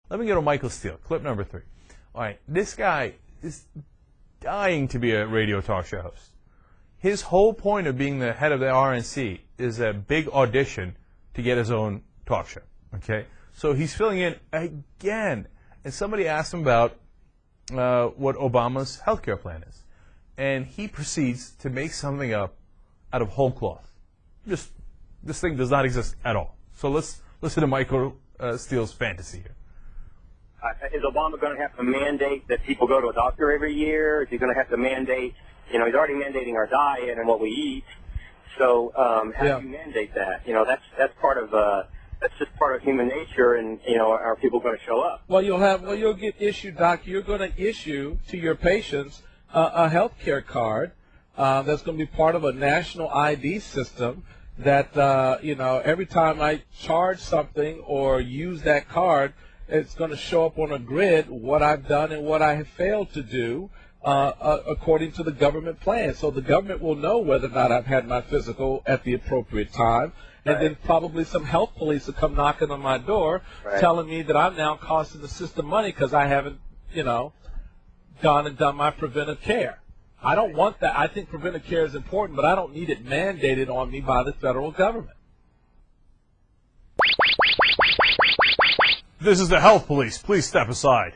Let me go to Michael Steele, clip number 3. All right, this guy is dying to be a radio talk show host. His whole point of being the head of the RNC is a big audition to get his own talk show, okay? So he's filling in again. And somebody asked him about what Obama's health care plan is. And he proceeds to make something up out of whole cloth. Just, this thing does not exist at all. So let's listen to Michael Steele's fantasy here. Is Obama going to have to mandate that people go to a doctor every year? Is he going to have to mandate, he's already mandating our diet and what we eat. So how do you mandate that? That's part of, that's just part of human nature, and, are people going to show up? Well, you'll get issued, Doc. You're going to issue to your patients a health care card that's going to be part of a national ID system that, every time I charge something or use that card, it's going to show up on a grid what I've done and what I have failed to do according to the government plan. So the government will know whether or not I've had my physical at the appropriate time. And then probably some health police will come knocking on my door telling me that I'm now costing the system money because I haven't, gone and done my preventive care. I don't want that. I think preventive care is important, but I don't need it mandated on me by the federal government. This is the health police. Please step aside.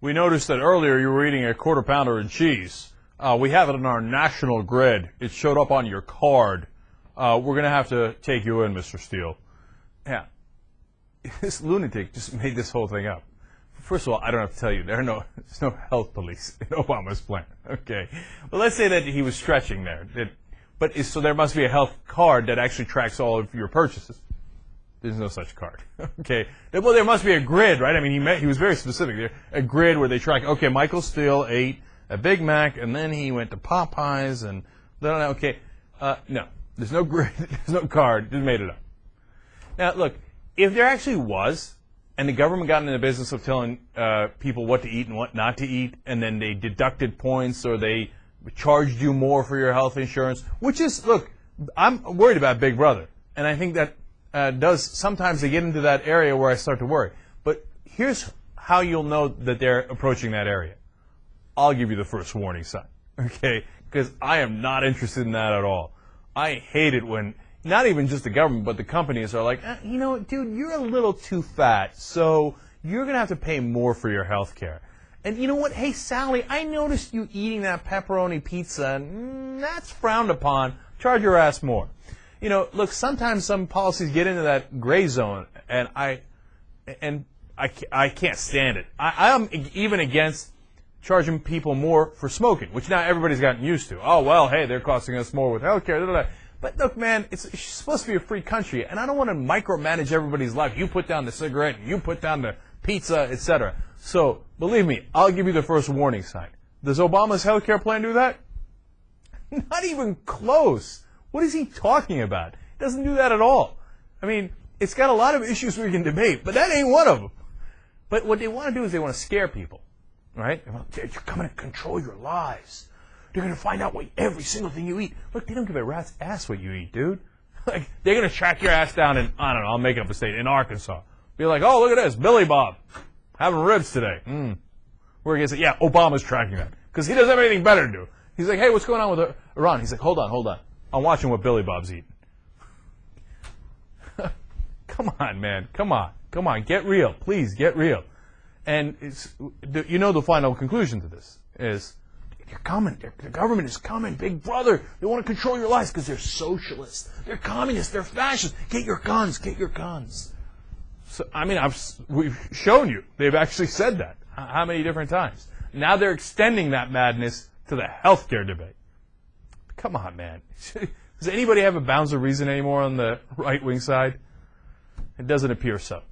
We noticed that earlier you were eating a quarter pounder and cheese. We have it on our national grid. It showed up on your card. We're going to have to take you in, Mr. Steele. Yeah. This lunatic just made this whole thing up. First of all, I don't have to tell you, there's no health police in Obama's plan. Okay. Well, let's say that he was stretching there. So there must be a health card that actually tracks all of your purchases. There's no such card. Okay. Well, there must be a grid, right? I mean, he was very specific there. A grid where they track, okay, Michael Steele ate a Big Mac, and then he went to Popeyes, and okay. No. There's no grid. There's no card. Just made it up. Now, look, if there actually was, and the government got into the business of telling people what to eat and what not to eat, and then they deducted points or they charged you more for your health insurance, which is, look, I'm worried about Big Brother. And I think that sometimes they get into that area where I start to worry. But here's how you'll know that they're approaching that area. I'll give you the first warning sign, okay? Because I am not interested in that at all. I hate it when, not even just the government, but the companies are like, dude, you're a little too fat, so you're going to have to pay more for your health care. And you know what? Hey, Sally, I noticed you eating that pepperoni pizza, and that's frowned upon. Charge your ass more. Look, sometimes some policies get into that gray zone, and I can't stand it. I am even against charging people more for smoking, which now everybody's gotten used to. Oh, well, hey, they're costing us more with health care. But look, man, it's supposed to be a free country, and I don't want to micromanage everybody's life. You put down the cigarette, and you put down the pizza, etc. So, believe me, I'll give you the first warning sign. Does Obama's health care plan do that? Not even close. What is he talking about? It doesn't do that at all. I mean, it's got a lot of issues we can debate, but that ain't one of them. But what they want to do is they want to scare people, right? You're coming to control your lives. They're going to find out every single thing you eat. Look, they don't give a rat's ass what you eat, dude. Like, they're going to track your ass down in, I don't know, I'll make up a state, in Arkansas. Be like, oh, look at this, Billy Bob, having ribs today. We're going to say, yeah, Obama's tracking that. Because he doesn't have anything better to do. He's like, hey, what's going on with Iran? He's like, hold on. I'm watching what Billy Bob's eating. Come on, man. Come on. Get real. Please, get real. And the final conclusion to this is, they're coming. The government is coming. Big Brother. They want to control your lives because they're socialists. They're communists. They're fascists. Get your guns. Get your guns. So, I mean, we've shown you. They've actually said that. How many different times? Now they're extending that madness to the healthcare debate. Come on, man. Does anybody have a bounds of reason anymore on the right-wing side? It doesn't appear so.